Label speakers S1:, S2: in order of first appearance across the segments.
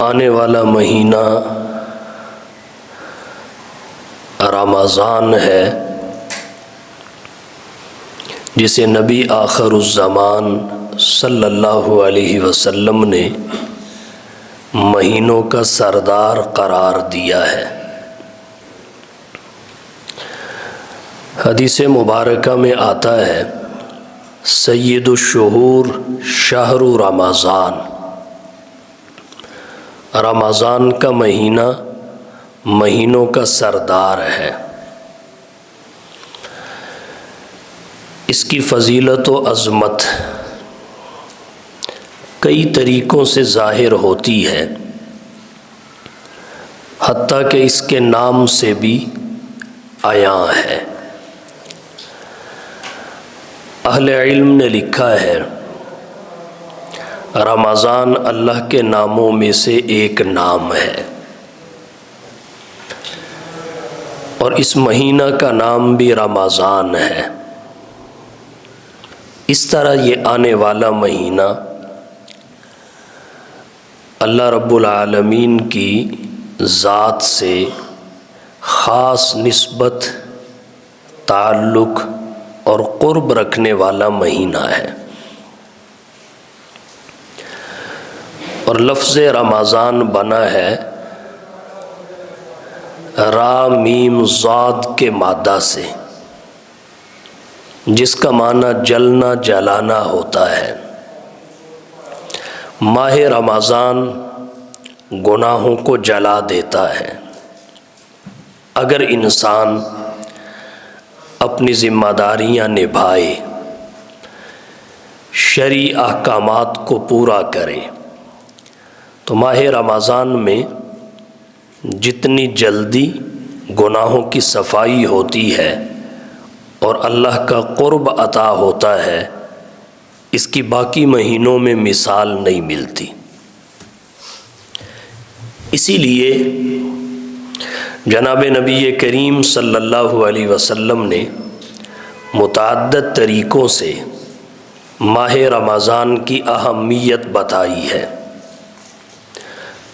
S1: آنے والا مہینہ رمضان ہے، جسے نبی آخر الزمان صلی اللہ علیہ وسلم نے مہینوں کا سردار قرار دیا ہے۔ حدیث مبارکہ میں آتا ہے سید الشہور شہر رمضان، رمضان کا مہینہ مہینوں کا سردار ہے۔ اس کی فضیلت و عظمت کئی طریقوں سے ظاہر ہوتی ہے، حتیٰ کہ اس کے نام سے بھی عیاں ہے۔ اہل علم نے لکھا ہے رمضان اللہ کے ناموں میں سے ایک نام ہے، اور اس مہینہ کا نام بھی رمضان ہے۔ اس طرح یہ آنے والا مہینہ اللہ رب العالمین کی ذات سے خاص نسبت، تعلق اور قرب رکھنے والا مہینہ ہے، اور لفظ رمضان بنا ہے را میم ضاد کے مادہ سے، جس کا معنی جلنا جلانا ہوتا ہے۔ ماہ رمضان گناہوں کو جلا دیتا ہے۔ اگر انسان اپنی ذمہ داریاں نبھائے، شرعی احکامات کو پورا کرے، تو ماہ رمضان میں جتنی جلدی گناہوں کی صفائی ہوتی ہے اور اللہ کا قرب عطا ہوتا ہے، اس کی باقی مہینوں میں مثال نہیں ملتی۔ اسی لیے جناب نبی کریم صلی اللہ علیہ وسلم نے متعدد طریقوں سے ماہ رمضان کی اہمیت بتائی ہے۔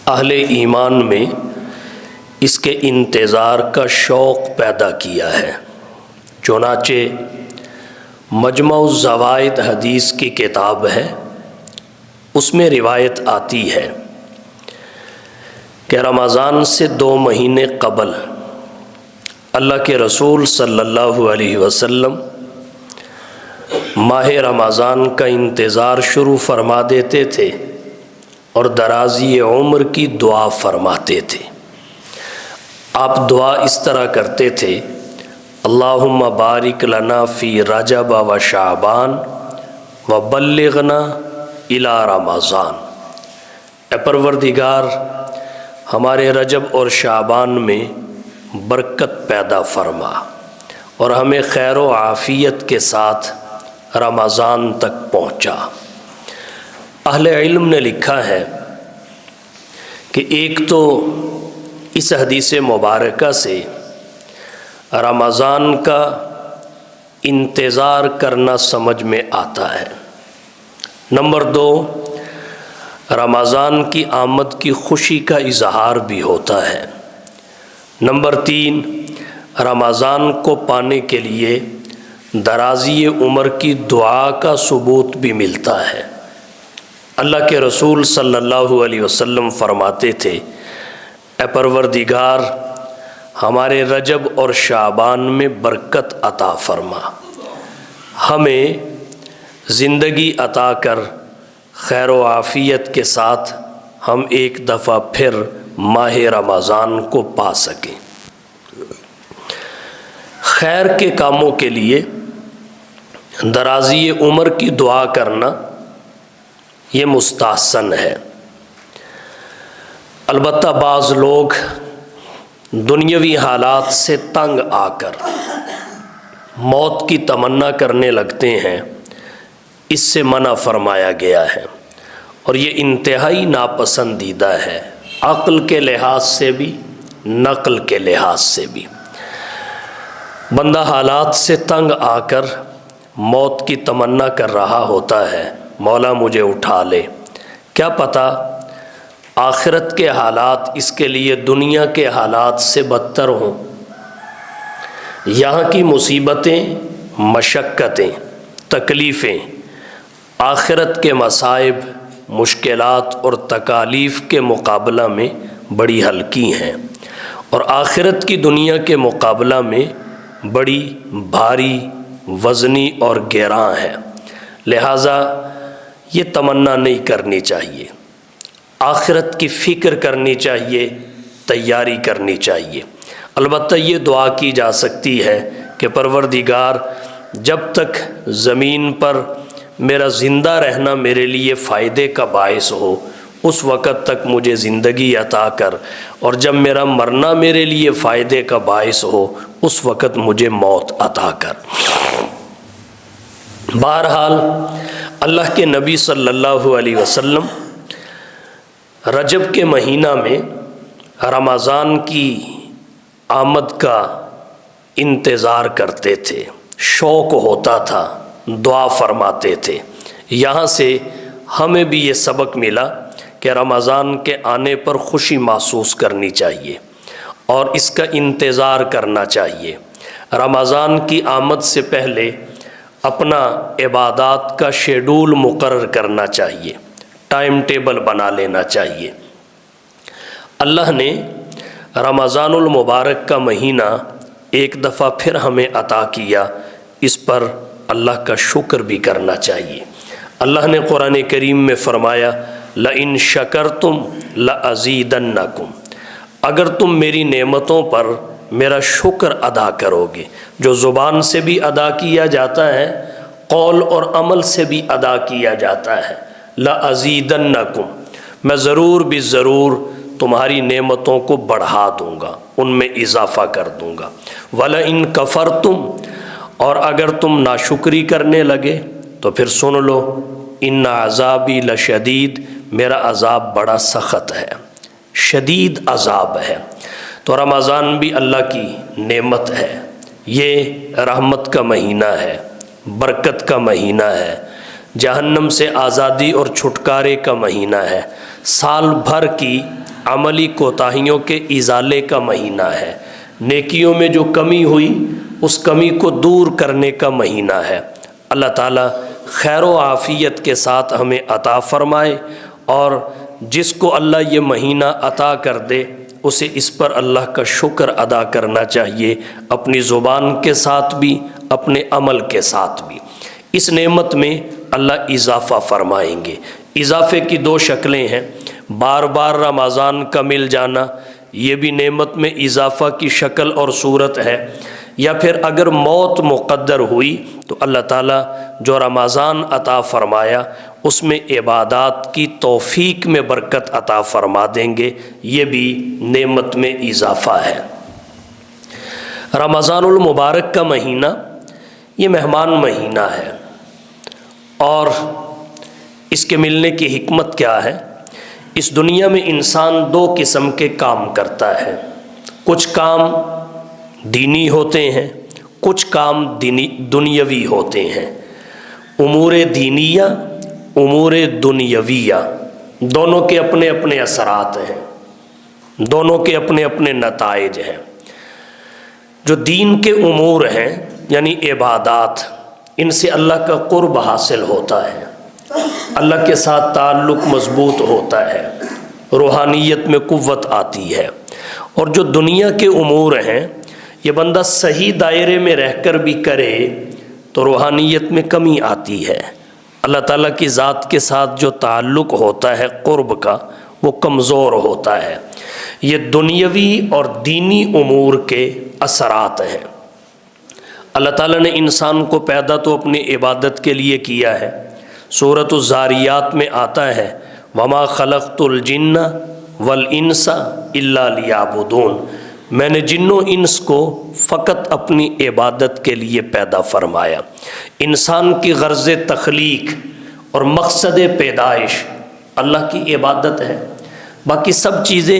S1: اہل ایمان میں اس کے انتظار کا شوق پیدا کیا ہے۔ چنانچہ مجمع الزوائد حدیث کی کتاب ہے، اس میں روایت آتی ہے کہ رمضان سے 2 مہینے قبل اللہ کے رسول صلی اللہ علیہ وسلم ماہ رمضان کا انتظار شروع فرما دیتے تھے اور درازی عمر کی دعا فرماتے تھے۔ آپ دعا اس طرح کرتے تھے، اللہم بارک لنا فی رجب و شعبان و بلغنا الی رمضان۔ اے پروردگار، ہمارے رجب اور شعبان میں برکت پیدا فرما اور ہمیں خیر و عافیت کے ساتھ رمضان تک پہنچا۔ اہل علم نے لکھا ہے کہ ایک تو اس حدیث مبارکہ سے رمضان کا انتظار کرنا سمجھ میں آتا ہے۔ نمبر 2، رمضان کی آمد کی خوشی کا اظہار بھی ہوتا ہے۔ نمبر 3، رمضان کو پانے کے لیے درازی عمر کی دعا کا ثبوت بھی ملتا ہے۔ اللہ کے رسول صلی اللہ علیہ وسلم فرماتے تھے، اے پروردگار، ہمارے رجب اور شعبان میں برکت عطا فرما، ہمیں زندگی عطا کر، خیر و عافیت کے ساتھ ہم ایک دفعہ پھر ماہ رمضان کو پا سکیں۔ خیر کے کاموں کے لیے درازی عمر کی دعا کرنا یہ مستحسن ہے۔ البتہ بعض لوگ دنیاوی حالات سے تنگ آ کر موت کی تمنا کرنے لگتے ہیں، اس سے منع فرمایا گیا ہے، اور یہ انتہائی ناپسندیدہ ہے، عقل کے لحاظ سے بھی، نقل کے لحاظ سے بھی۔ بندہ حالات سے تنگ آ کر موت کی تمنا کر رہا ہوتا ہے، مولا مجھے اٹھا لے، کیا پتہ آخرت کے حالات اس کے لیے دنیا کے حالات سے بدتر ہوں، یہاں کی مصیبتیں، مشقتیں، تکلیفیں آخرت کے مصائب، مشکلات اور تکالیف کے مقابلہ میں بڑی ہلکی ہیں، اور آخرت کی دنیا کے مقابلہ میں بڑی بھاری، وزنی اور گراں ہے۔ لہٰذا یہ تمنا نہیں کرنی چاہیے، آخرت کی فکر کرنی چاہیے، تیاری کرنی چاہیے۔ البتہ یہ دعا کی جا سکتی ہے کہ پروردگار جب تک زمین پر میرا زندہ رہنا میرے لیے فائدے کا باعث ہو اس وقت تک مجھے زندگی عطا کر، اور جب میرا مرنا میرے لیے فائدے کا باعث ہو اس وقت مجھے موت عطا کر۔ بہرحال اللہ کے نبی صلی اللہ علیہ وسلم رجب کے مہینہ میں رمضان کی آمد کا انتظار کرتے تھے، شوق ہوتا تھا، دعا فرماتے تھے۔ یہاں سے ہمیں بھی یہ سبق ملا کہ رمضان کے آنے پر خوشی محسوس کرنی چاہیے اور اس کا انتظار کرنا چاہیے۔ رمضان کی آمد سے پہلے اپنا عبادات کا شیڈول مقرر کرنا چاہیے، ٹائم ٹیبل بنا لینا چاہیے۔ اللہ نے رمضان المبارک کا مہینہ ایک دفعہ پھر ہمیں عطا کیا، اس پر اللہ کا شکر بھی کرنا چاہیے۔ اللہ نے قرآن کریم میں فرمایا لَإِن شَكَرْتُمْ لَأَزِيدَنَّكُمْ، اگر تم میری نعمتوں پر میرا شکر ادا کرو گے، جو زبان سے بھی ادا کیا جاتا ہے، قول اور عمل سے بھی ادا کیا جاتا ہے، لَأَزِيدَنَّكُمْ، میں ضرور بھی ضرور تمہاری نعمتوں کو بڑھا دوں گا، ان میں اضافہ کر دوں گا۔ وَلَئِن كَفَرْتُمْ، اور اگر تم ناشکری کرنے لگے تو پھر سن لو ان عذابی لشدید، میرا عذاب بڑا سخت ہے، شدید عذاب ہے۔ تو رمضان بھی اللہ کی نعمت ہے، یہ رحمت کا مہینہ ہے، برکت کا مہینہ ہے، جہنم سے آزادی اور چھٹکارے کا مہینہ ہے، سال بھر کی عملی کوتاہیوں کے ازالے کا مہینہ ہے، نیکیوں میں جو کمی ہوئی اس کمی کو دور کرنے کا مہینہ ہے۔ اللہ تعالیٰ خیر و عافیت کے ساتھ ہمیں عطا فرمائے، اور جس کو اللہ یہ مہینہ عطا کر دے اسے اس پر اللہ کا شکر ادا کرنا چاہیے، اپنی زبان کے ساتھ بھی، اپنے عمل کے ساتھ بھی۔ اس نعمت میں اللہ اضافہ فرمائیں گے۔ اضافے کی دو شکلیں ہیں، بار بار رمضان کا مل جانا، یہ بھی نعمت میں اضافہ کی شکل اور صورت ہے، یا پھر اگر موت مقدر ہوئی تو اللہ تعالیٰ جو رمضان عطا فرمایا اس میں عبادات کی توفیق میں برکت عطا فرما دیں گے، یہ بھی نعمت میں اضافہ ہے۔ رمضان المبارک کا مہینہ یہ مہمان مہینہ ہے، اور اس کے ملنے کی حکمت کیا ہے؟ اس دنیا میں انسان دو قسم کے کام کرتا ہے، کچھ کام دینی ہوتے ہیں، کچھ کام دنیاوی ہوتے ہیں۔ امور دینیہ، امور دنیاویہ، دونوں کے اپنے اپنے اثرات ہیں، دونوں کے اپنے اپنے نتائج ہیں۔ جو دین کے امور ہیں یعنی عبادات، ان سے اللہ کا قرب حاصل ہوتا ہے، اللہ کے ساتھ تعلق مضبوط ہوتا ہے، روحانیت میں قوت آتی ہے۔ اور جو دنیا کے امور ہیں یہ بندہ صحیح دائرے میں رہ کر بھی کرے تو روحانیت میں کمی آتی ہے، اللہ تعالیٰ کی ذات کے ساتھ جو تعلق ہوتا ہے قرب کا وہ کمزور ہوتا ہے۔ یہ دنیاوی اور دینی امور کے اثرات ہیں۔ اللہ تعالیٰ نے انسان کو پیدا تو اپنی عبادت کے لیے کیا ہے، سورۃ الذاریات میں آتا ہے وَمَا خَلَقْتُ الْجِنَّ وَالْإِنسَ إِلَّا لِيَعْبُدُونَ، میں نے جن و انس کو فقط اپنی عبادت کے لیے پیدا فرمایا۔ انسان کی غرض تخلیق اور مقصد پیدائش اللہ کی عبادت ہے، باقی سب چیزیں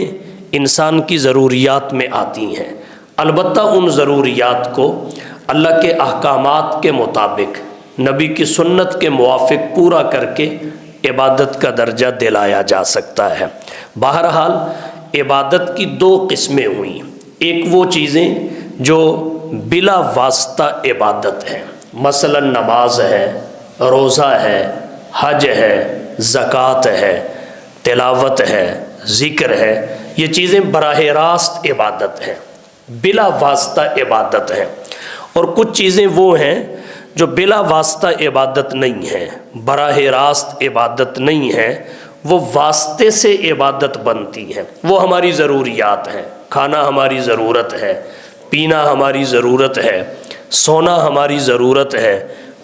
S1: انسان کی ضروریات میں آتی ہیں، البتہ ان ضروریات کو اللہ کے احکامات کے مطابق نبی کی سنت کے موافق پورا کر کے عبادت کا درجہ دلایا جا سکتا ہے۔ بہرحال عبادت کی دو قسمیں ہوئیں، ایک وہ چیزیں جو بلا واسطہ عبادت ہیں، مثلا نماز ہے، روزہ ہے، حج ہے، زکوٰۃ ہے، تلاوت ہے، ذکر ہے، یہ چیزیں براہ راست عبادت ہیں، بلا واسطہ عبادت ہیں۔ اور کچھ چیزیں وہ ہیں جو بلا واسطہ عبادت نہیں ہیں، براہ راست عبادت نہیں ہیں، وہ واسطے سے عبادت بنتی ہیں۔ وہ ہماری ضروریات ہیں، کھانا ہماری ضرورت ہے، پینا ہماری ضرورت ہے، سونا ہماری ضرورت ہے،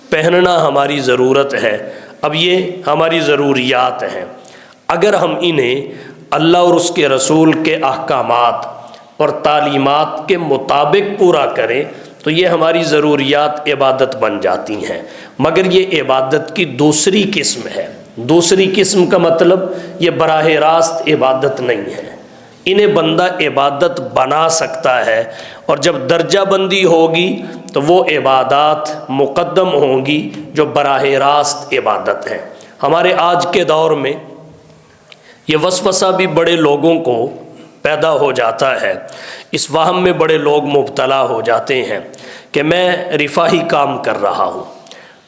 S1: پہننا ہماری ضرورت ہے۔ اب یہ ہماری ضروریات ہیں، اگر ہم انہیں اللہ اور اس کے رسول کے احکامات اور تعلیمات کے مطابق پورا کریں تو یہ ہماری ضروریات عبادت بن جاتی ہیں۔ مگر یہ عبادت کی دوسری قسم ہے۔ دوسری قسم کا مطلب یہ براہ راست عبادت نہیں ہے، انہیں بندہ عبادت بنا سکتا ہے، اور جب درجہ بندی ہوگی تو وہ عبادات مقدم ہوں گی جو براہ راست عبادت ہیں۔ ہمارے آج کے دور میں یہ وسوسہ بھی بڑے لوگوں کو پیدا ہو جاتا ہے، اس وہم میں بڑے لوگ مبتلا ہو جاتے ہیں کہ میں رفاہی کام کر رہا ہوں،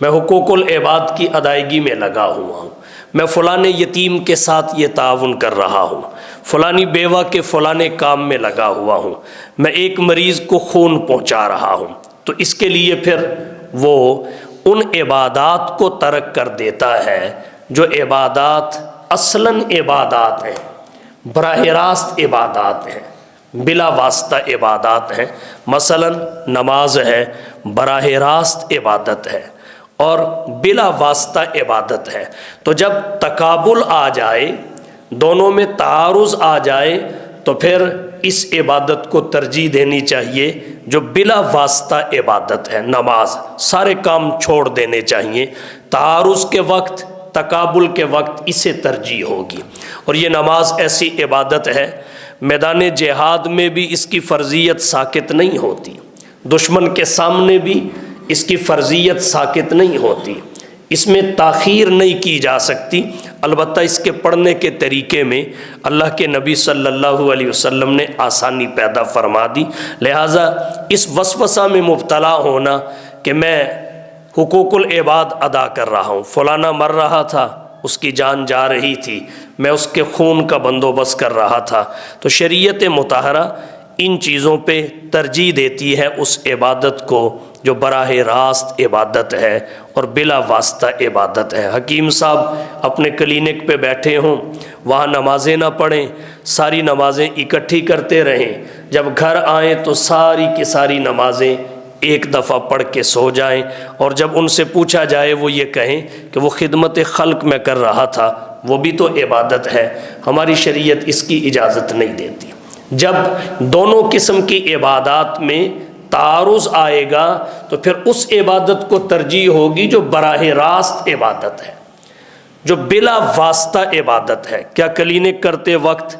S1: میں حقوق العباد کی ادائیگی میں لگا ہوا ہوں، میں فلاں یتیم کے ساتھ یہ تعاون کر رہا ہوں، فلانی بیوہ کے فلاں کام میں لگا ہوا ہوں، میں ایک مریض کو خون پہنچا رہا ہوں، تو اس کے لیے پھر وہ ان عبادات کو ترک کر دیتا ہے جو عبادات اصلاً عبادات ہیں، براہ راست عبادات ہیں، بلا واسطہ عبادات ہیں۔ مثلا نماز ہے، براہ راست عبادت ہے اور بلا واسطہ عبادت ہے۔ تو جب تقابل آ جائے، دونوں میں تعارض آ جائے، تو پھر اس عبادت کو ترجیح دینی چاہیے جو بلا واسطہ عبادت ہے۔ نماز، سارے کام چھوڑ دینے چاہیے، تعارض کے وقت، تقابل کے وقت اسے ترجیح ہوگی۔ اور یہ نماز ایسی عبادت ہے، میدان جہاد میں بھی اس کی فرضیت ساقط نہیں ہوتی، دشمن کے سامنے بھی اس کی فرضیت ساقط نہیں ہوتی، اس میں تاخیر نہیں کی جا سکتی۔ البتہ اس کے پڑھنے کے طریقے میں اللہ کے نبی صلی اللہ علیہ وسلم نے آسانی پیدا فرما دی، لہٰذا اس وسوسہ میں مبتلا ہونا کہ میں حقوق العباد ادا کر رہا ہوں، فلانا مر رہا تھا، اس کی جان جا رہی تھی، میں اس کے خون کا بندوبست کر رہا تھا، تو شریعت مطہرہ ان چیزوں پہ ترجیح دیتی ہے اس عبادت کو جو براہ راست عبادت ہے اور بلا واسطہ عبادت ہے۔ حکیم صاحب اپنے کلینک پہ بیٹھے ہوں، وہاں نمازیں نہ پڑھیں، ساری نمازیں اکٹھی کرتے رہیں، جب گھر آئیں تو ساری کی ساری نمازیں ایک دفعہ پڑھ کے سو جائیں، اور جب ان سے پوچھا جائے وہ یہ کہیں کہ وہ خدمت خلق میں کر رہا تھا، وہ بھی تو عبادت ہے۔ ہماری شریعت اس کی اجازت نہیں دیتی۔ جب دونوں قسم کی عبادات میں تعارض آئے گا تو پھر اس عبادت کو ترجیح ہوگی جو براہ راست عبادت ہے، جو بلا واسطہ عبادت ہے۔ کیا کلینک کرتے وقت،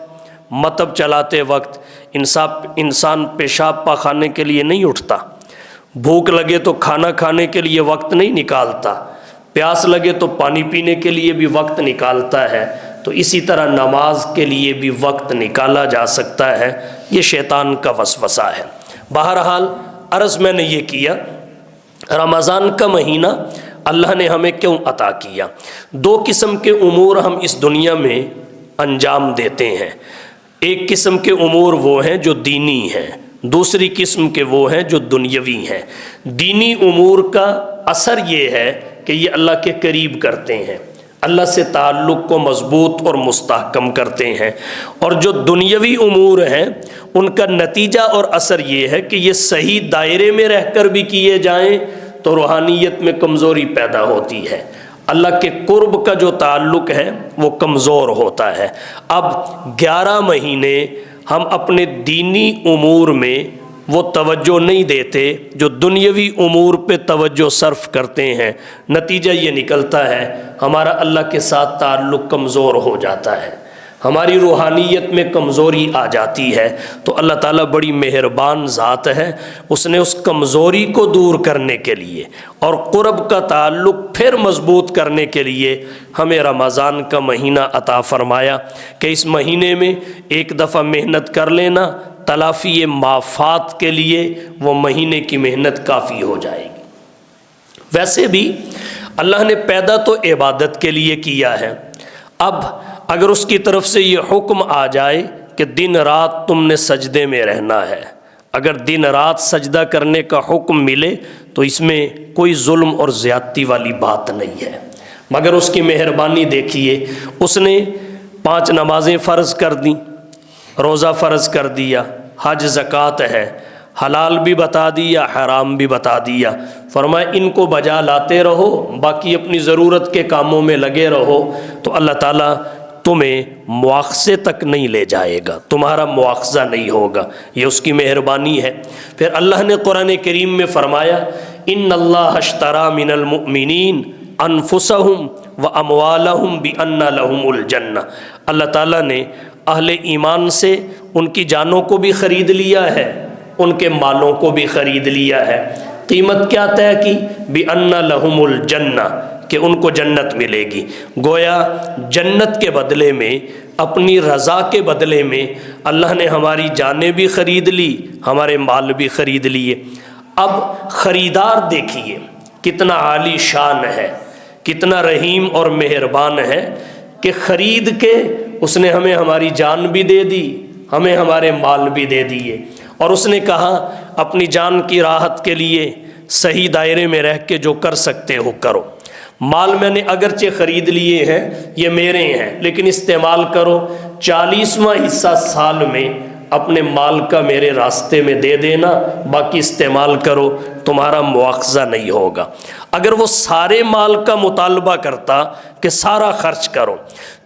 S1: مطب چلاتے وقت انسان پیشاب پاخانے کے لیے نہیں اٹھتا؟ بھوک لگے تو کھانا کھانے کے لیے وقت نہیں نکالتا، پیاس لگے تو پانی پینے کے لیے بھی وقت نکالتا ہے، تو اسی طرح نماز کے لیے بھی وقت نکالا جا سکتا ہے۔ یہ شیطان کا وسوسہ ہے۔ بہرحال عرض میں نے یہ کیا، رمضان کا مہینہ اللہ نے ہمیں کیوں عطا کیا؟ دو قسم کے امور ہم اس دنیا میں انجام دیتے ہیں۔ ایک قسم کے امور وہ ہیں جو دینی ہیں، دوسری قسم کے وہ ہیں جو دنیاوی ہیں۔ دینی امور کا اثر یہ ہے کہ یہ اللہ کے قریب کرتے ہیں، اللہ سے تعلق کو مضبوط اور مستحکم کرتے ہیں، اور جو دنیاوی امور ہیں ان کا نتیجہ اور اثر یہ ہے کہ یہ صحیح دائرے میں رہ کر بھی کیے جائیں تو روحانیت میں کمزوری پیدا ہوتی ہے، اللہ کے قرب کا جو تعلق ہے وہ کمزور ہوتا ہے۔ اب 11 مہینے ہم اپنے دینی امور میں وہ توجہ نہیں دیتے جو دنیاوی امور پہ توجہ صرف کرتے ہیں، نتیجہ یہ نکلتا ہے ہمارا اللہ کے ساتھ تعلق کمزور ہو جاتا ہے، ہماری روحانیت میں کمزوری آ جاتی ہے تو اللہ تعالیٰ بڑی مہربان ذات ہے، اس نے اس کمزوری کو دور کرنے کے لیے اور قرب کا تعلق پھر مضبوط کرنے کے لیے ہمیں رمضان کا مہینہ عطا فرمایا کہ اس مہینے میں ایک دفعہ محنت کر لینا، تلافی مافات کے لیے وہ مہینے کی محنت کافی ہو جائے گی۔ ویسے بھی اللہ نے پیدا تو عبادت کے لیے کیا ہے، اب اگر اس کی طرف سے یہ حکم آ جائے کہ دن رات تم نے سجدے میں رہنا ہے، اگر دن رات سجدہ کرنے کا حکم ملے تو اس میں کوئی ظلم اور زیادتی والی بات نہیں ہے، مگر اس کی مہربانی دیکھیے، اس نے 5 نمازیں فرض کر دیں، روزہ فرض کر دیا، حج زکوٰۃ ہے، حلال بھی بتا دیا، حرام بھی بتا دیا، فرمایا ان کو بجا لاتے رہو، باقی اپنی ضرورت کے کاموں میں لگے رہو تو اللہ تعالیٰ تمہیں مواخذے تک نہیں لے جائے گا، تمہارا مواخذہ نہیں ہوگا، یہ اس کی مہربانی ہے۔ پھر اللہ نے قرآن کریم میں فرمایا ان اللہ اشتری من المؤمنین انفسہم واموالہم بان لہم الجنہ، اللہ تعالیٰ نے اہل ایمان سے ان کی جانوں کو بھی خرید لیا ہے، ان کے مالوں کو بھی خرید لیا ہے۔ قیمت کیا طے کی؟ بِأَنَّ لَهُمُ الْجَنَّةِ، کہ ان کو جنت ملے گی۔ گویا جنت کے بدلے میں، اپنی رضا کے بدلے میں اللہ نے ہماری جانیں بھی خرید لی، ہمارے مال بھی خرید لیے۔ اب خریدار دیکھیے کتنا عالی شان ہے، کتنا رحیم اور مہربان ہے کہ خرید کے اس نے ہمیں ہماری جان بھی دے دی، ہمیں ہمارے مال بھی دے دیے، اور اس نے کہا اپنی جان کی راحت کے لیے صحیح دائرے میں رہ کے جو کر سکتے ہو کرو، مال میں نے اگرچہ خرید لیے ہیں یہ میرے ہیں لیکن استعمال کرو، 40واں حصہ سال میں اپنے مال کا میرے راستے میں دے دینا، باقی استعمال کرو، تمہارا مواخذہ نہیں ہوگا۔ اگر وہ سارے مال کا مطالبہ کرتا کہ سارا خرچ کرو،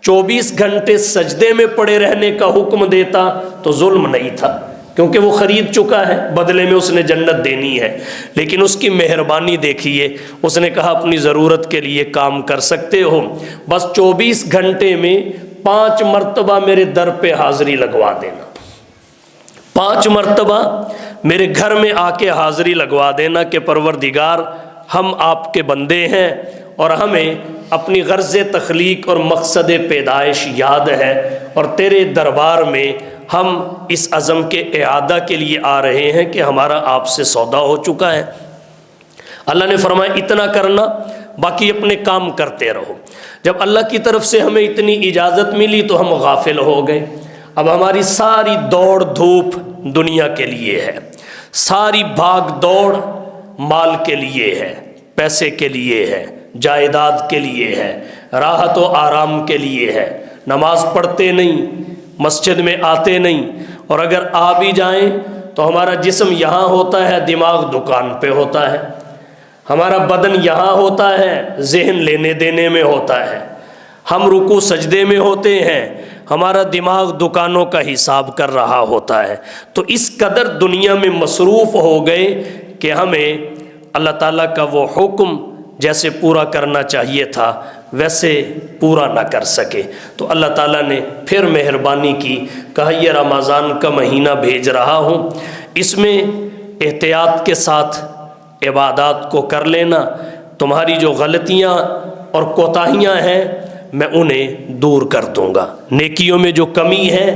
S1: 24 گھنٹے سجدے میں پڑے رہنے کا حکم دیتا تو ظلم نہیں تھا، کیونکہ وہ خرید چکا ہے، بدلے میں اس نے جنت دینی ہے۔ لیکن اس کی مہربانی دیکھیے، اس نے کہا اپنی ضرورت کے لیے کام کر سکتے ہو، بس 24 گھنٹے میں 5 مرتبہ میرے در پہ حاضری لگوا دینا، 5 مرتبہ میرے گھر میں آ کے حاضری لگوا دینا کہ پروردگار ہم آپ کے بندے ہیں اور ہمیں اپنی غرض تخلیق اور مقصد پیدائش یاد ہے، اور تیرے دربار میں ہم اس عزم کے اعادہ کے لیے آ رہے ہیں کہ ہمارا آپ سے سودا ہو چکا ہے۔ اللہ نے فرمایا اتنا کرنا، باقی اپنے کام کرتے رہو۔ جب اللہ کی طرف سے ہمیں اتنی اجازت ملی تو ہم غافل ہو گئے، اب ہماری ساری دوڑ دھوپ دنیا کے لیے ہے، ساری بھاگ دوڑ مال کے لیے ہے، پیسے کے لیے ہے، جائیداد کے لیے ہے، راحت و آرام کے لیے ہے، نماز پڑھتے نہیں، مسجد میں آتے نہیں، اور اگر آ بھی جائیں تو ہمارا جسم یہاں ہوتا ہے، دماغ دکان پہ ہوتا ہے، ہمارا بدن یہاں ہوتا ہے، ذہن لینے دینے میں ہوتا ہے، ہم رکوع سجدے میں ہوتے ہیں، ہمارا دماغ دکانوں کا حساب کر رہا ہوتا ہے۔ تو اس قدر دنیا میں مصروف ہو گئے کہ ہمیں اللہ تعالیٰ کا وہ حکم جیسے پورا کرنا چاہیے تھا ویسے پورا نہ کر سکے، تو اللہ تعالیٰ نے پھر مہربانی کی، کہا یہ رمضان کا مہینہ بھیج رہا ہوں، اس میں احتیاط کے ساتھ عبادات کو کر لینا، تمہاری جو غلطیاں اور کوتاہیاں ہیں میں انہیں دور کر دوں گا، نیکیوں میں جو کمی ہے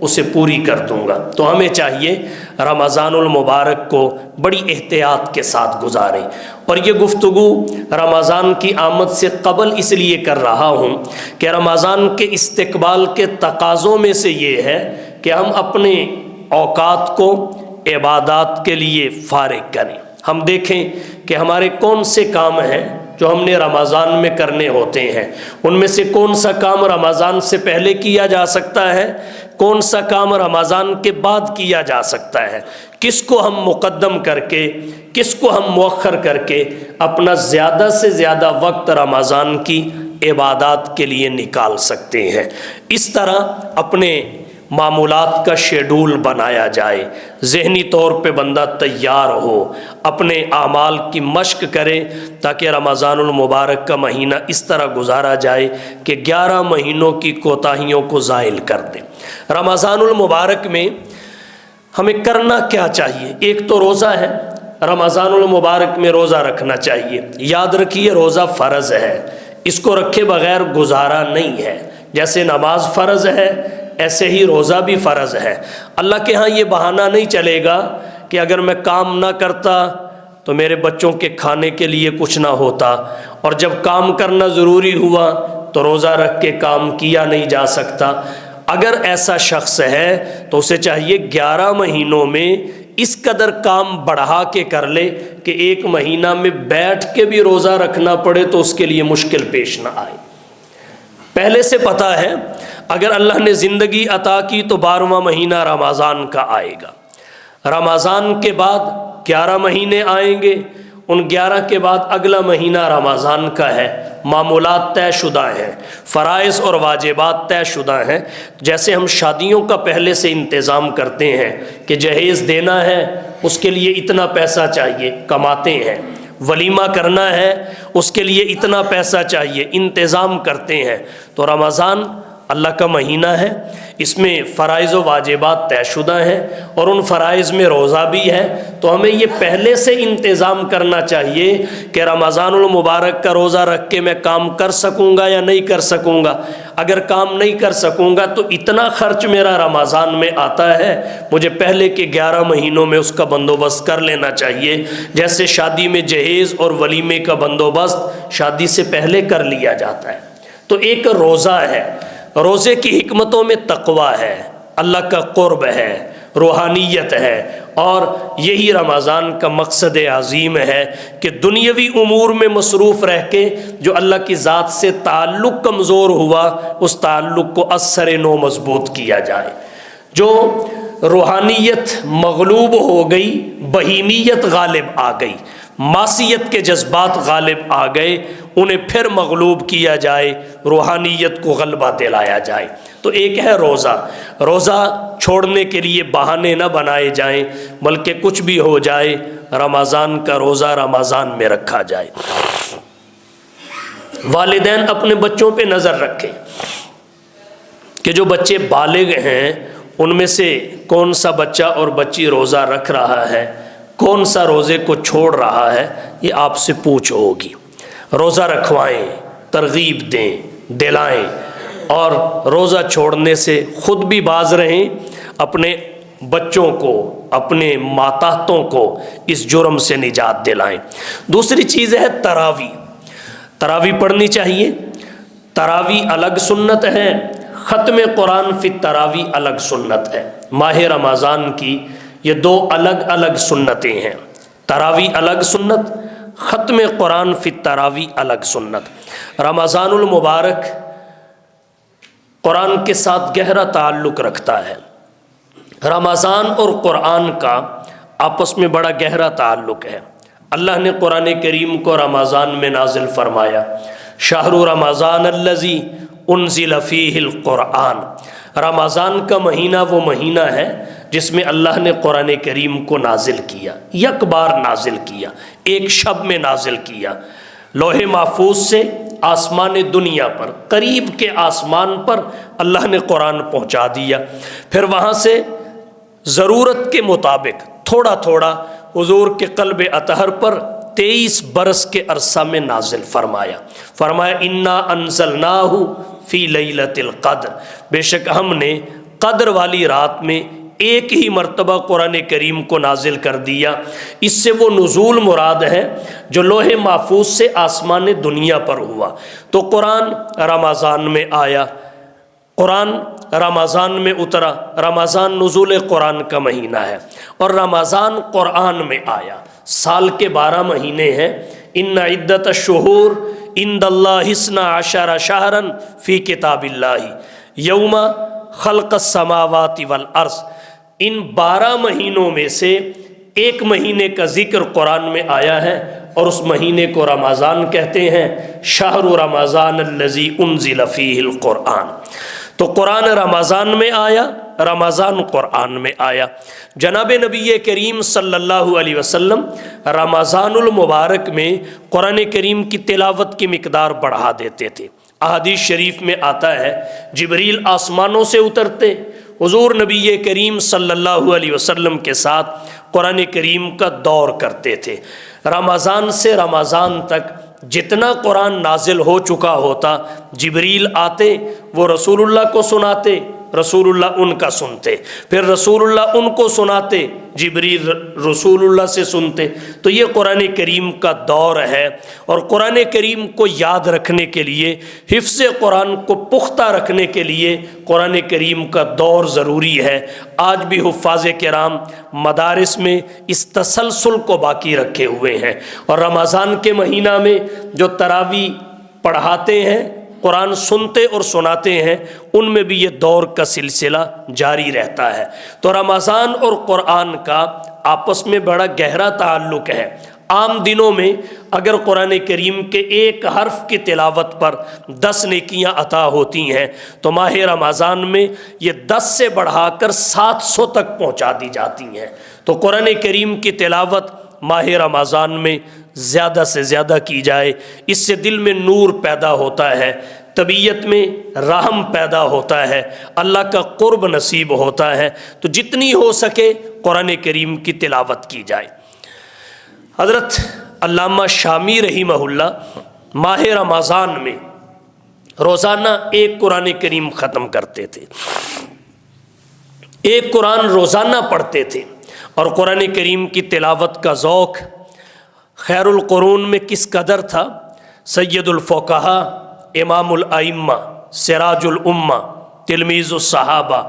S1: اسے پوری کر دوں گا۔ تو ہمیں چاہیے رمضان المبارک کو بڑی احتیاط کے ساتھ گزاریں، اور یہ گفتگو رمضان کی آمد سے قبل اس لیے کر رہا ہوں کہ رمضان کے استقبال کے تقاضوں میں سے یہ ہے کہ ہم اپنے اوقات کو عبادات کے لیے فارغ کریں۔ ہم دیکھیں کہ ہمارے کون سے کام ہیں جو ہم نے رمضان میں کرنے ہوتے ہیں، ان میں سے کون سا کام رمضان سے پہلے کیا جا سکتا ہے، کون سا کام رمضان کے بعد کیا جا سکتا ہے، کس کو ہم مقدم کر کے کس کو ہم مؤخر کر کے اپنا زیادہ سے زیادہ وقت رمضان کی عبادات کے لیے نکال سکتے ہیں۔ اس طرح اپنے معمولات کا شیڈول بنایا جائے، ذہنی طور پہ بندہ تیار ہو، اپنے اعمال کی مشق کرے تاکہ رمضان المبارک کا مہینہ اس طرح گزارا جائے کہ 11 مہینوں کی کوتاہیوں کو زائل کر دے۔ رمضان المبارک میں ہمیں کرنا کیا چاہیے؟ ایک تو روزہ ہے، رمضان المبارک میں روزہ رکھنا چاہیے۔ یاد رکھیے روزہ فرض ہے، اس کو رکھے بغیر گزارا نہیں ہے۔ جیسے نماز فرض ہے ایسے ہی روزہ بھی فرض ہے۔ اللہ کے ہاں یہ بہانہ نہیں چلے گا کہ اگر میں کام نہ کرتا تو میرے بچوں کے کھانے کے لیے کچھ نہ ہوتا، اور جب کام کرنا ضروری ہوا تو روزہ رکھ کے کام کیا نہیں جا سکتا۔ اگر ایسا شخص ہے تو اسے چاہیے 11 مہینوں میں اس قدر کام بڑھا کے کر لے کہ ایک مہینہ میں بیٹھ کے بھی روزہ رکھنا پڑے تو اس کے لیے مشکل پیش نہ آئے۔ پہلے سے پتہ ہے اگر اللہ نے زندگی عطا کی تو 12واں مہینہ رمضان کا آئے گا، رمضان کے بعد 11 مہینے آئیں گے، ان 11 کے بعد اگلا مہینہ رمضان کا ہے۔ معمولات طے شدہ ہیں، فرائض اور واجبات طے شدہ ہیں۔ جیسے ہم شادیوں کا پہلے سے انتظام کرتے ہیں کہ جہیز دینا ہے اس کے لیے اتنا پیسہ چاہیے، کماتے ہیں، ولیمہ کرنا ہے اس کے لیے اتنا پیسہ چاہیے، انتظام کرتے ہیں، تو رمضان اللہ کا مہینہ ہے، اس میں فرائض و واجبات طے شدہ ہیں اور ان فرائض میں روزہ بھی ہے، تو ہمیں یہ پہلے سے انتظام کرنا چاہیے کہ رمضان المبارک کا روزہ رکھ کے میں کام کر سکوں گا یا نہیں کر سکوں گا۔ اگر کام نہیں کر سکوں گا تو اتنا خرچ میرا رمضان میں آتا ہے، مجھے پہلے کے 11 مہینوں میں اس کا بندوبست کر لینا چاہیے۔ جیسے شادی میں جہیز اور ولیمے کا بندوبست شادی سے پہلے کر لیا جاتا ہے، تو ایک روزہ ہے، روزے کی حکمتوں میں تقوی ہے، اللہ کا قرب ہے، روحانیت ہے، اور یہی رمضان کا مقصد عظیم ہے کہ دنیاوی امور میں مصروف رہ کے جو اللہ کی ذات سے تعلق کمزور ہوا اس تعلق کو اثر نو مضبوط کیا جائے۔ جو روحانیت مغلوب ہو گئی، بہیمیت غالب آ گئی، معصیت کے جذبات غالب آ گئے، انہیں پھر مغلوب کیا جائے، روحانیت کو غلبہ دلایا جائے۔ تو ایک ہے روزہ، روزہ چھوڑنے کے لیے بہانے نہ بنائے جائیں، بلکہ کچھ بھی ہو جائے رمضان کا روزہ رمضان میں رکھا جائے۔ والدین اپنے بچوں پہ نظر رکھیں کہ جو بچے بالغ ہیں ان میں سے کون سا بچہ اور بچی روزہ رکھ رہا ہے، کون سا روزے کو چھوڑ رہا ہے، یہ آپ سے پوچھ ہوگی۔ روزہ رکھوائیں، ترغیب دیں، دلائیں، اور روزہ چھوڑنے سے خود بھی باز رہیں، اپنے بچوں کو، اپنے ماتحتوں کو اس جرم سے نجات دلائیں۔ دوسری چیز ہے تراویح، تراویح پڑھنی چاہیے۔ تراویح الگ سنت ہے، ختم قرآن فی التراویح الگ سنت ہے۔ ماہ رمضان کی یہ دو الگ الگ سنتیں ہیں، تراویح الگ سنت، ختم قرآن فی التراویح الگ سنت۔ رمضان المبارک قرآن کے ساتھ گہرا تعلق رکھتا ہے۔ رمضان اور قرآن کا آپس میں بڑا گہرا تعلق ہے۔ اللہ نے قرآن کریم کو رمضان میں نازل فرمایا، شہر رمضان الذی انزل فیہ القرآن۔ رمضان کا مہینہ وہ مہینہ ہے جس میں اللہ نے قرآن کریم کو نازل کیا، یک بار نازل کیا، ایک شب میں نازل کیا، لوح محفوظ سے آسمان دنیا پر، قریب کے آسمان پر اللہ نے قرآن پہنچا دیا، پھر وہاں سے ضرورت کے مطابق تھوڑا تھوڑا حضور کے قلب اطہر پر 23 برس کے عرصہ میں نازل فرمایا۔ فرمایا انا انزلناہ فی لیلۃ القدر، بے شک ہم نے قدر والی رات میں ایک ہی مرتبہ قرآن کریم کو نازل کر دیا۔ اس سے وہ نزول مراد ہے جو لوح محفوظ سے آسمان دنیا پر ہوا۔ تو قرآن رمضان میں آیا، قرآن رمضان میں اترا، رمضان نزول قرآن کا مہینہ ہے، اور رمضان قرآن میں آیا۔ سال کے 12 مہینے ہیں۔ ان عدت الشہور عند اللہ 12 شہرا فی کتاب اللہ یوم خلق السماوات والارض۔ ان 12 مہینوں میں سے ایک مہینے کا ذکر قرآن میں آیا ہے، اور اس مہینے کو رمضان کہتے ہیں، شہر رمضان الذی انزل فیہ القرآن۔ تو قرآن رمضان میں آیا، رمضان قرآن میں آیا۔ جناب نبی کریم صلی اللہ علیہ وسلم رمضان المبارک میں قرآن کریم کی تلاوت کی مقدار بڑھا دیتے تھے۔ احادیث شریف میں آتا ہے جبریل آسمانوں سے اترتے، حضور نبی کریم صلی اللہ علیہ وسلم کے ساتھ قرآن کریم کا دور کرتے تھے۔ رمضان سے رمضان تک جتنا قرآن نازل ہو چکا ہوتا، جبریل آتے، وہ رسول اللہ کو سناتے، رسول اللہ ان کا سنتے، پھر رسول اللہ ان کو سناتے، جبریل رسول اللہ سے سنتے۔ تو یہ قرآن کریم کا دور ہے، اور قرآن کریم کو یاد رکھنے کے لیے، حفظ قرآن کو پختہ رکھنے کے لیے قرآن کریم کا دور ضروری ہے۔ آج بھی حفاظ کرام مدارس میں اس تسلسل کو باقی رکھے ہوئے ہیں، اور رمضان کے مہینہ میں جو تراویح پڑھاتے ہیں، قرآن سنتے اور سناتے ہیں، ان میں بھی یہ دور کا سلسلہ جاری رہتا ہے۔ تو رمضان اور قرآن کا آپس میں بڑا گہرا تعلق ہے۔ عام دنوں میں اگر قرآن کریم کے ایک حرف کی تلاوت پر 10 نیکیاں عطا ہوتی ہیں، تو ماہ رمضان میں یہ 10 سے بڑھا کر 700 تک پہنچا دی جاتی ہیں۔ تو قرآن کریم کی تلاوت ماہ رمضان میں زیادہ سے زیادہ کی جائے، اس سے دل میں نور پیدا ہوتا ہے، طبیعت میں رحم پیدا ہوتا ہے، اللہ کا قرب نصیب ہوتا ہے۔ تو جتنی ہو سکے قرآن کریم کی تلاوت کی جائے۔ حضرت علامہ شامی رحمہ اللہ ماہ رمضان میں روزانہ ایک قرآن کریم ختم کرتے تھے، ایک قرآن روزانہ پڑھتے تھے، اور قرآن کریم کی تلاوت کا ذوق خیر القرون میں کس قدر تھا۔ سید الفقہا، امام الائمہ، سراج الامہ، تلمیذ الصحابہ،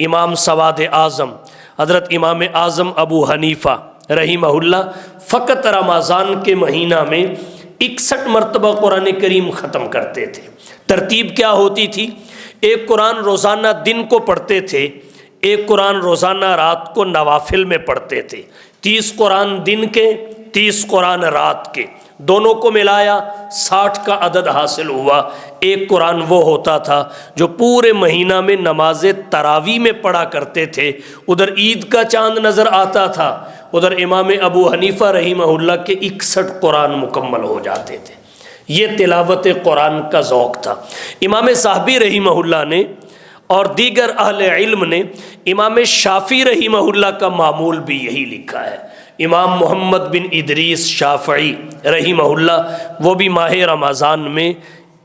S1: امام سواد اعظم حضرت امام اعظم ابو حنیفہ رحمہ اللہ فقط رمضان کے مہینہ میں 61 مرتبہ قرآن کریم ختم کرتے تھے۔ ترتیب کیا ہوتی تھی؟ ایک قرآن روزانہ دن کو پڑھتے تھے، ایک قرآن روزانہ رات کو نوافل میں پڑھتے تھے۔ 30 قرآن دن کے، 30 قرآن رات کے، دونوں کو ملایا 60 کا عدد حاصل ہوا۔ ایک قرآن وہ ہوتا تھا جو پورے مہینہ میں نماز تراویح میں پڑھا کرتے تھے۔ ادھر عید کا چاند نظر آتا تھا، ادھر امام ابو حنیفہ رحمہ اللہ کے 61 قرآن مکمل ہو جاتے تھے۔ یہ تلاوت قرآن کا ذوق تھا۔ امام صاحبی رحمہ اللہ نے اور دیگر اہل علم نے امام شافعی رحمہ اللہ کا معمول بھی یہی لکھا ہے۔ امام محمد بن ادریس شافعی رحمہ اللہ وہ بھی ماہ رمضان میں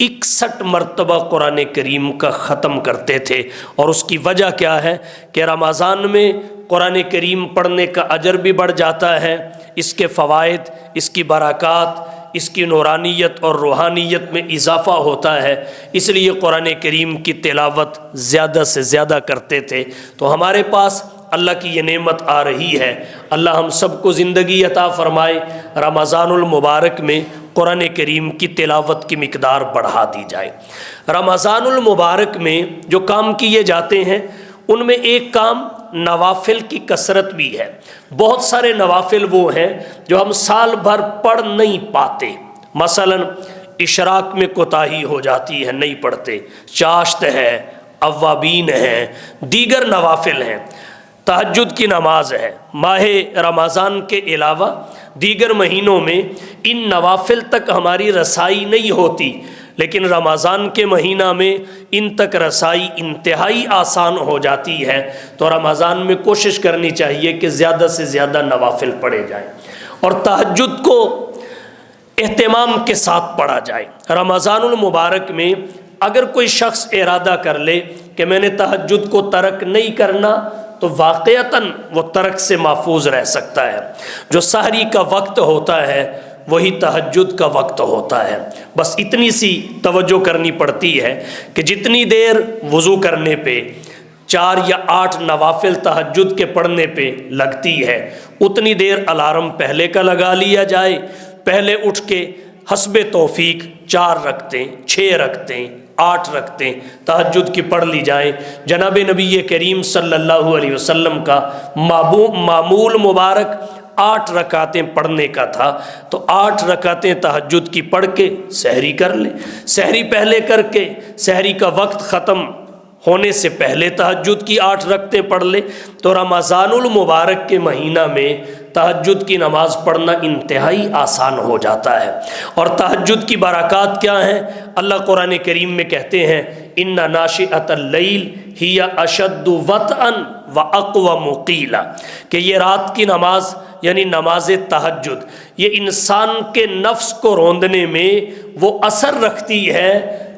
S1: 61 مرتبہ قرآن کریم کا ختم کرتے تھے۔ اور اس کی وجہ کیا ہے کہ رمضان میں قرآن کریم پڑھنے کا اجر بھی بڑھ جاتا ہے، اس کے فوائد، اس کی برکات، اس کی نورانیت اور روحانیت میں اضافہ ہوتا ہے، اس لیے قرآن کریم کی تلاوت زیادہ سے زیادہ کرتے تھے۔ تو ہمارے پاس اللہ کی یہ نعمت آ رہی ہے، اللہ ہم سب کو زندگی عطا فرمائے، رمضان المبارک میں قرآن کریم کی تلاوت کی مقدار بڑھا دی جائے۔ رمضان المبارک میں جو کام کیے جاتے ہیں ان میں ایک کام نوافل کی کثرت بھی ہے۔ بہت سارے نوافل وہ ہیں جو ہم سال بھر پڑھ نہیں پاتے، مثلا اشراق میں کوتاہی ہو جاتی ہے، نہیں پڑھتے، چاشت ہے، اوابین ہیں، دیگر نوافل ہیں، تہجد کی نماز ہے۔ ماہ رمضان کے علاوہ دیگر مہینوں میں ان نوافل تک ہماری رسائی نہیں ہوتی، لیکن رمضان کے مہینہ میں ان تک رسائی انتہائی آسان ہو جاتی ہے۔ تو رمضان میں کوشش کرنی چاہیے کہ زیادہ سے زیادہ نوافل پڑھے جائیں، اور تہجد کو اہتمام کے ساتھ پڑھا جائے۔ رمضان المبارک میں اگر کوئی شخص ارادہ کر لے کہ میں نے تہجد کو ترک نہیں کرنا، تو واقعتاً وہ ترک سے محفوظ رہ سکتا ہے۔ جو سحری کا وقت ہوتا ہے وہی تہجد کا وقت ہوتا ہے۔ بس اتنی سی توجہ کرنی پڑتی ہے کہ جتنی دیر وضو کرنے پہ 4 یا 8 نوافل تہجد کے پڑھنے پہ لگتی ہے، اتنی دیر الارم پہلے کا لگا لیا جائے، پہلے اٹھ کے حسب توفیق 4 رکعتیں، 6 رکعتیں، 8 رکعتیں تہجد کی پڑھ لی جائیں۔ جناب نبی کریم صلی اللہ علیہ وسلم کا معمول مبارک 8 رکعتیں پڑھنے کا تھا، تو 8 رکعتیں تہجد کی پڑھ کے سحری کر لیں۔ سحری پہلے کر کے سحری کا وقت ختم ہونے سے پہلے تہجد کی 8 رکعتیں پڑھ لے تو رمضان المبارک کے مہینہ میں تہجد کی نماز پڑھنا انتہائی آسان ہو جاتا ہے۔ اور تہجد کی برکات کیا ہیں؟ اللہ قرآن کریم میں کہتے ہیں ان ناشئۃ اللیل ہی اشد وطئا واقوم قیلا، کہ یہ رات کی نماز یعنی نماز تہجد یہ انسان کے نفس کو روندنے میں وہ اثر رکھتی ہے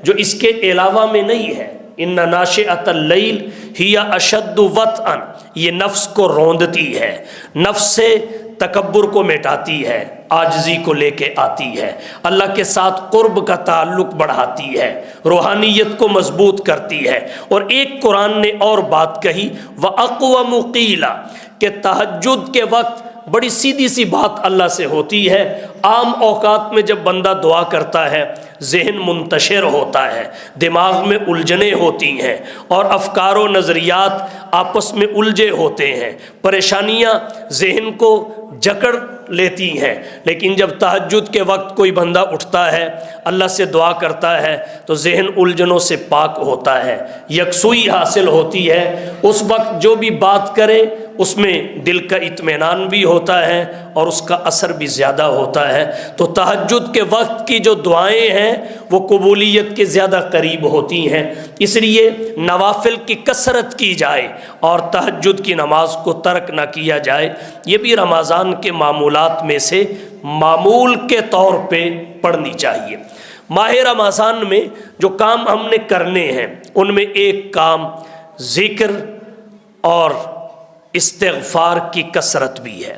S1: جو اس کے علاوہ میں نہیں ہے۔ ان ناشئۃ اللیل ہی اشد وطئا، یہ نفس کو روندتی ہے، نفس سے تکبر کو مٹاتی ہے، عاجزی کو لے کے آتی ہے، اللہ کے ساتھ قرب کا تعلق بڑھاتی ہے، روحانیت کو مضبوط کرتی ہے۔ اور ایک قرآن نے اور بات کہی وَأَقْوَمُ قِيلًا، کہ تہجد کے وقت بڑی سیدھی سی بات اللہ سے ہوتی ہے۔ عام اوقات میں جب بندہ دعا کرتا ہے ذہن منتشر ہوتا ہے، دماغ میں الجھنیں ہوتی ہیں اور افکار و نظریات آپس میں الجھے ہوتے ہیں، پریشانیاں ذہن کو جکڑ لیتی ہیں۔ لیکن جب تہجد کے وقت کوئی بندہ اٹھتا ہے اللہ سے دعا کرتا ہے تو ذہن الجھنوں سے پاک ہوتا ہے، یکسوئی حاصل ہوتی ہے۔ اس وقت جو بھی بات کرے اس میں دل کا اطمینان بھی ہوتا ہے اور اس کا اثر بھی زیادہ ہوتا ہے۔ تو تہجد کے وقت کی جو دعائیں ہیں وہ قبولیت کے زیادہ قریب ہوتی ہیں، اس لیے نوافل کی کثرت کی جائے اور تہجد کی نماز کو ترک نہ کیا جائے۔ یہ بھی رمضان کے معمولات میں سے معمول کے طور پہ پڑھنی چاہیے۔ ماہ رمضان میں جو کام ہم نے کرنے ہیں ان میں ایک کام ذکر اور استغفار کی کثرت بھی ہے۔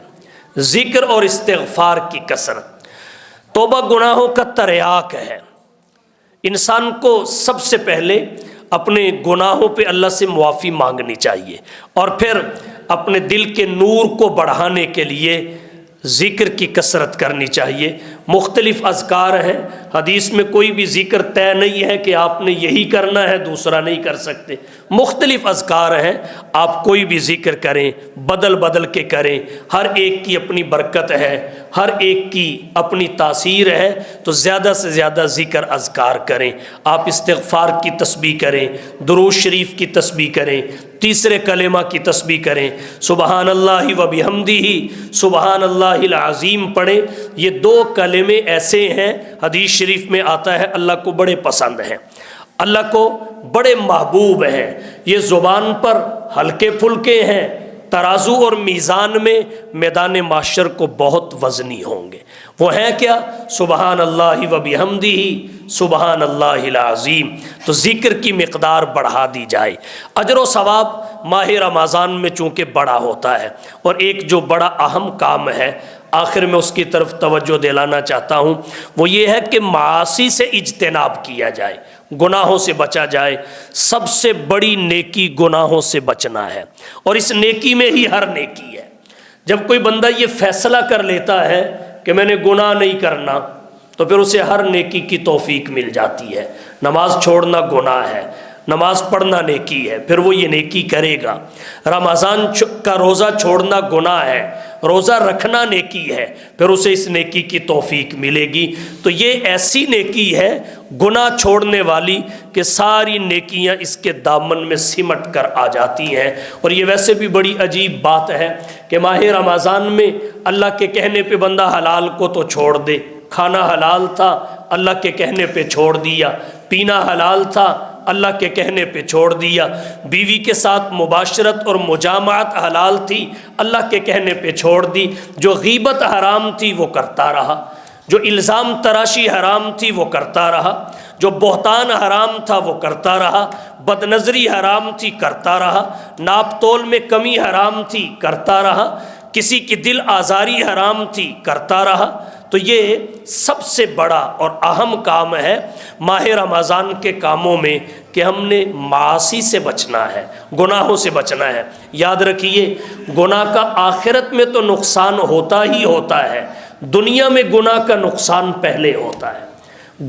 S1: ذکر اور استغفار کی کثرت توبہ گناہوں کا تریاک ہے۔ انسان کو سب سے پہلے اپنے گناہوں پہ اللہ سے معافی مانگنی چاہیے اور پھر اپنے دل کے نور کو بڑھانے کے لیے ذکر کی کثرت کرنی چاہیے۔ مختلف اذکار ہیں، حدیث میں کوئی بھی ذکر طے نہیں ہے کہ آپ نے یہی کرنا ہے دوسرا نہیں کر سکتے، مختلف اذکار ہیں، آپ کوئی بھی ذکر کریں، بدل بدل کے کریں، ہر ایک کی اپنی برکت ہے، ہر ایک کی اپنی تاثیر ہے، تو زیادہ سے زیادہ ذکر اذکار کریں۔ آپ استغفار کی تسبیح کریں، درود شریف کی تسبیح کریں، تیسرے کلمہ کی تسبیح کریں، سبحان اللہ و بحمدہ سبحان اللہ العظیم پڑھیں۔ یہ 2 کلمے ایسے ہیں حدیث شریف میں آتا ہے اللہ کو بڑے پسند ہیں، اللہ کو بڑے محبوب ہیں، یہ زبان پر ہلکے پھلکے ہیں، ترازو اور میزان میں میدان معاشر کو بہت وزنی ہوں گے۔ وہ ہیں کیا؟ سبحان اللہ و بحمدہ سبحان اللہ العظیم۔ تو ذکر کی مقدار بڑھا دی جائے۔ اجر و ثواب ماہ رمضان میں چونکہ بڑا ہوتا ہے، اور ایک جو بڑا اہم کام ہے آخر میں اس کی طرف توجہ دلانا چاہتا ہوں، وہ یہ ہے کہ معاصی سے اجتناب کیا جائے، گناہوں سے بچا جائے۔ سب سے بڑی نیکی گناہوں سے بچنا ہے، اور اس نیکی میں ہی ہر نیکی ہے۔ جب کوئی بندہ یہ فیصلہ کر لیتا ہے کہ میں نے گناہ نہیں کرنا تو پھر اسے ہر نیکی کی توفیق مل جاتی ہے۔ نماز چھوڑنا گناہ ہے، نماز پڑھنا نیکی ہے، پھر وہ یہ نیکی کرے گا۔ رمضان کا روزہ چھوڑنا گناہ ہے، روزہ رکھنا نیکی ہے، پھر اسے اس نیکی کی توفیق ملے گی۔ تو یہ ایسی نیکی ہے گناہ چھوڑنے والی کہ ساری نیکیاں اس کے دامن میں سمٹ کر آ جاتی ہیں۔ اور یہ ویسے بھی بڑی عجیب بات ہے کہ ماہ رمضان میں اللہ کے کہنے پہ بندہ حلال کو تو چھوڑ دے، کھانا حلال تھا اللہ کے کہنے پہ چھوڑ دیا، پینا حلال تھا اللہ کے کہنے پہ چھوڑ دیا، بیوی کے ساتھ مباشرت اور مجامعت حلال تھی اللہ کے کہنے پہ چھوڑ دی، جو غیبت حرام تھی وہ کرتا رہا، جو الزام تراشی حرام تھی وہ کرتا رہا، جو بہتان حرام تھا وہ کرتا رہا، بد نظری حرام تھی کرتا رہا، ناپ تول میں کمی حرام تھی کرتا رہا، کسی کی دل آزاری حرام تھی کرتا رہا۔ تو یہ سب سے بڑا اور اہم کام ہے ماہ رمضان کے کاموں میں کہ ہم نے معاصی سے بچنا ہے، گناہوں سے بچنا ہے۔ یاد رکھیے گناہ کا آخرت میں تو نقصان ہوتا ہی ہوتا ہے، دنیا میں گناہ کا نقصان پہلے ہوتا ہے۔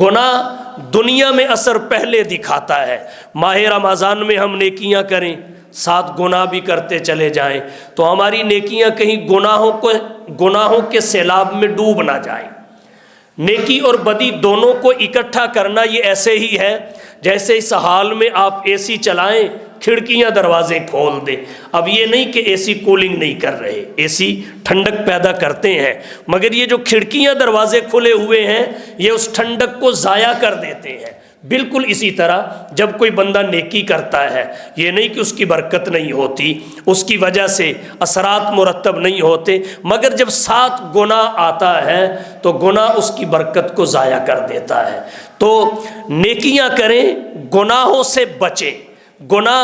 S1: گناہ دنیا میں اثر پہلے دکھاتا ہے۔ ماہ رمضان میں ہم نیکیاں کریں ساتھ گناہ بھی کرتے چلے جائیں تو ہماری نیکیاں کہیں گناہوں کے سیلاب میں ڈوب نہ جائیں۔ نیکی اور بدی دونوں کو اکٹھا کرنا یہ ایسے ہی ہے جیسے اس حال میں آپ اے سی چلائیں، کھڑکیاں دروازے کھول دیں. اب یہ نہیں کہ اے سی کولنگ نہیں کر رہے، اے سی ٹھنڈک پیدا کرتے ہیں، مگر یہ جو کھڑکیاں دروازے کھلے ہوئے ہیں یہ اس ٹھنڈک کو ضائع کر دیتے ہیں. بالکل اسی طرح جب کوئی بندہ نیکی کرتا ہے، یہ نہیں کہ اس کی برکت نہیں ہوتی، اس کی وجہ سے اثرات مرتب نہیں ہوتے، مگر جب ساتھ گناہ آتا ہے تو گناہ اس کی برکت کو ضائع کر دیتا ہے. تو نیکیاں کریں، گناہوں سے بچیں. گناہ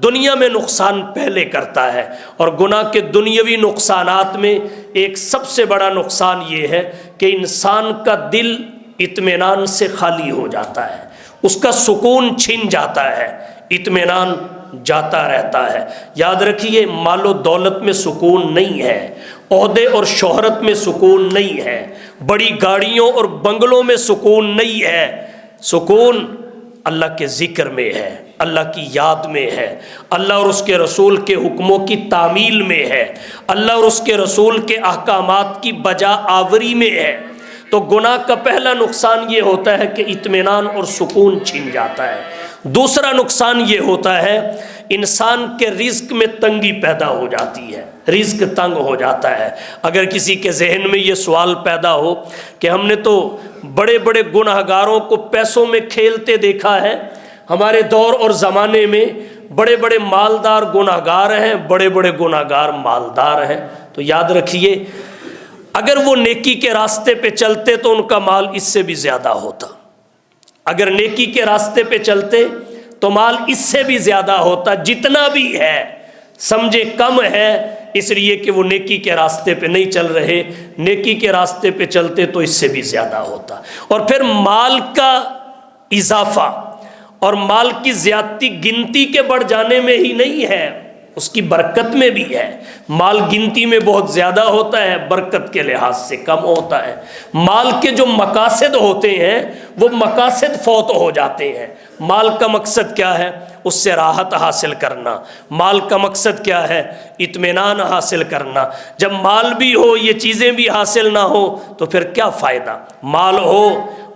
S1: دنیا میں نقصان پہلے کرتا ہے، اور گناہ کے دنیاوی نقصانات میں ایک سب سے بڑا نقصان یہ ہے کہ انسان کا دل اطمینان سے خالی ہو جاتا ہے، اس کا سکون چھن جاتا ہے، اطمینان جاتا رہتا ہے. یاد رکھیے، مال و دولت میں سکون نہیں ہے، عہدے اور شہرت میں سکون نہیں ہے، بڑی گاڑیوں اور بنگلوں میں سکون نہیں ہے. سکون اللہ کے ذکر میں ہے، اللہ کی یاد میں ہے، اللہ اور اس کے رسول کے حکموں کی تعمیل میں ہے، اللہ اور اس کے رسول کے احکامات کی بجا آوری میں ہے. تو گناہ کا پہلا نقصان یہ ہوتا ہے کہ اطمینان اور سکون چھن جاتا ہے. دوسرا نقصان یہ ہوتا ہے انسان کے رزق میں تنگی پیدا ہو جاتی ہے، رزق تنگ ہو جاتا ہے. اگر کسی کے ذہن میں یہ سوال پیدا ہو کہ ہم نے تو بڑے بڑے گناہگاروں کو پیسوں میں کھیلتے دیکھا ہے، ہمارے دور اور زمانے میں بڑے بڑے مالدار گناہگار ہیں، بڑے بڑے گناہگار مالدار ہیں، تو یاد رکھیے اگر وہ نیکی کے راستے پہ چلتے تو ان کا مال اس سے بھی زیادہ ہوتا. اگر نیکی کے راستے پہ چلتے تو مال اس سے بھی زیادہ ہوتا. جتنا بھی ہے سمجھے کم ہے، اس لیے کہ وہ نیکی کے راستے پہ نہیں چل رہے. نیکی کے راستے پہ چلتے تو اس سے بھی زیادہ ہوتا. اور پھر مال کا اضافہ اور مال کی زیادتی گنتی کے بڑھ جانے میں ہی نہیں ہے، اس کی برکت میں بھی ہے. مال گنتی میں بہت زیادہ ہوتا ہے، برکت کے لحاظ سے کم ہوتا ہے. مال کے جو مقاصد ہوتے ہیں وہ مقاصد فوت ہو جاتے ہیں. مال کا مقصد کیا ہے؟ اس سے راحت حاصل کرنا. مال کا مقصد کیا ہے؟ اطمینان حاصل کرنا. جب مال بھی ہو یہ چیزیں بھی حاصل نہ ہو تو پھر کیا فائدہ؟ مال ہو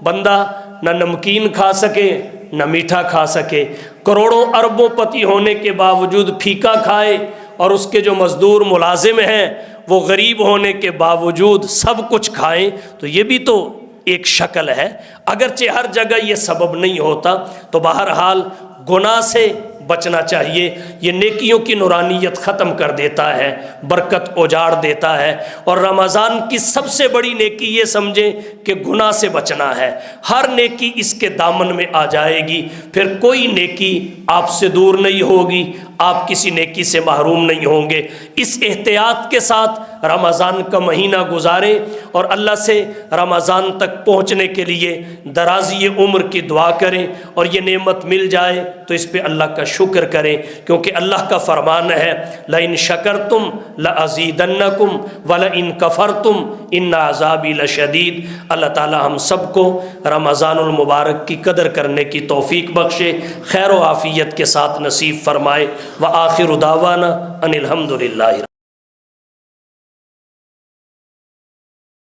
S1: بندہ نہ نمکین کھا سکے نہ میٹھا کھا سکے، کروڑوں اربوں پتی ہونے کے باوجود پھیکا کھائے، اور اس کے جو مزدور ملازم ہیں وہ غریب ہونے کے باوجود سب کچھ کھائیں، تو یہ بھی تو ایک شکل ہے. اگرچہ ہر جگہ یہ سبب نہیں ہوتا. تو بہرحال گناہ سے بچنا چاہیے. یہ نیکیوں کی نورانیت ختم کر دیتا ہے، برکت اجاڑ دیتا ہے. اور رمضان کی سب سے بڑی نیکی یہ سمجھیں کہ گناہ سے بچنا ہے. ہر نیکی اس کے دامن میں آ جائے گی، پھر کوئی نیکی آپ سے دور نہیں ہوگی، آپ کسی نیکی سے محروم نہیں ہوں گے. اس احتیاط کے ساتھ رمضان کا مہینہ گزاریں اور اللہ سے رمضان تک پہنچنے کے لیے درازی عمر کی دعا کریں. اور یہ نعمت مل جائے تو اس پہ اللہ کا شکر کریں، کیونکہ اللہ کا فرمان ہے لَإِن شَكَرْتُمْ لَأَزِيدَنَّكُمْ وَلَإِن كَفَرْتُمْ إِنَّ عَذَابِي لَشَدِيدٌ. اللہ تعالی ہم سب کو رمضان المبارک کی قدر کرنے کی توفیق بخشے، خیر و عافیت کے ساتھ نصیب فرمائے. وآخر دعوانا ان الحمد للہ.